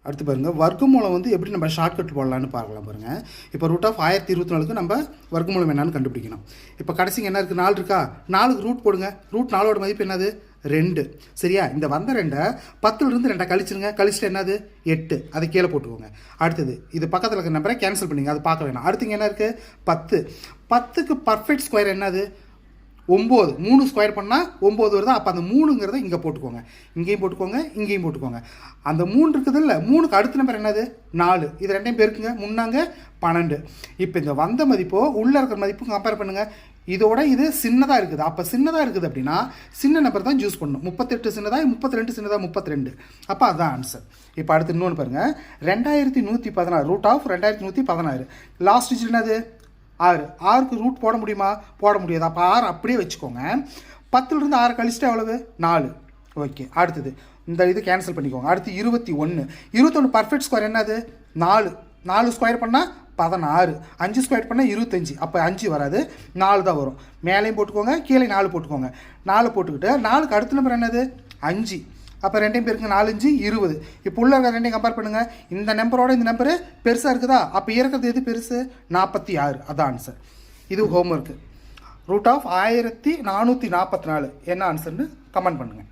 அடுத்து பாருங்கள் வர்க்கமூலம் வந்து எப்படி நம்ம ஷார்ட்கட் போடலான்னு பார்க்கலாம் பாருங்கள். இப்போ ரூட் ஆஃப் 1024க்கு நம்ம வர்க்கமூலம் என்னன்னு கண்டுபிடிக்கணும். இப்போ கடைசிங்க என்ன இருக்குது, 4 இருக்கா, 4க்கு ரூட் போடுங்க. ரூட் 4ஓட மதிப்பு என்னது, 2. சரியா? இந்த வந்த 2 10லிருந்து 2 கழிச்சிருங்க. கழிச்சிட்டு என்னது, 8. அதை கீழே போட்டுக்கோங்க. அடுத்தது இது பக்கத்தில் இருக்கிற நம்பரை கேன்சல் பண்ணிங்க, அது பார்க்க வேணாம். அடுத்துங்க என்ன இருக்குது, 10. 10க்கு பர்ஃபெக்ட் ஸ்கொயர் என்னது, 9. 3 ஸ்கொயர் பண்ணால் 9 வருது. அப்போ அந்த 3ங்கிறத இங்கே போட்டுக்கோங்க, இங்கேயும் போட்டுக்கோங்க, இங்கேயும் போட்டுக்கோங்க. அந்த 3 இருக்குது இல்லை, 3க்கு அடுத்த நம்பர் என்னது, 4. இது ரெண்டையும் பேருக்குங்க, முன்னாங்க 12. இப்போ இந்த வந்த மதிப்போ உள்ளே இருக்கிற மதிப்பும் கம்பேர் பண்ணுங்கள். இதோட இது சின்னதாக இருக்குது. அப்போ சின்னதாக இருக்குது அப்படின்னா சின்ன நம்பர் தான் சூஸ் பண்ணணும். 38 சின்னதா, 32 சின்னதா, 32. அப்போ அதுதான் ஆன்சர். இப்போ அடுத்து இன்னொன்று பாருங்கள், 2116 ரூட் ஆஃப் 2116. லாஸ்ட் டிஜிட் என்னது, 6. 6க்கு ரூட் போட முடியுமா, போட முடியாது. அப்போ 6 அப்படியே வச்சுக்கோங்க. 10லிருந்து 6 கழிச்சிட்டு எவ்வளவு, 4. ஓகே. அடுத்தது இந்த இது கேன்சல் பண்ணிக்கோங்க. அடுத்து 21. 21 பர்ஃபெக்ட் ஸ்கொயர் என்னது, 4. 4 ஸ்கொயர் பண்ணால் 16. 5 ஸ்கொயர் பண்ணால் 25. அப்போ 5 வராது, 4 தான் வரும். மேலேயும் போட்டுக்கோங்க, கீழே 4 போட்டுக்கோங்க. 4 போட்டுக்கிட்டு 4க்கு அடுத்த நம்பர் என்னது, 5. அப்போ ரெண்டையும் பேருக்கு 4 5 20. இப்போ உள்ள இருக்கிற ரெண்டையும் கம்பேர் பண்ணுங்கள். இந்த நம்பரோட இந்த நம்பரு பெருசாக இருக்குதா, அப்போ இருக்கிறது எது பெருசு, 46. அதான் ஆன்சர். இது ஹோம்ஒர்க்கு. ரூட் ஆஃப் 1444 என்ன ஆன்சர்னு கமெண்ட் பண்ணுங்கள்.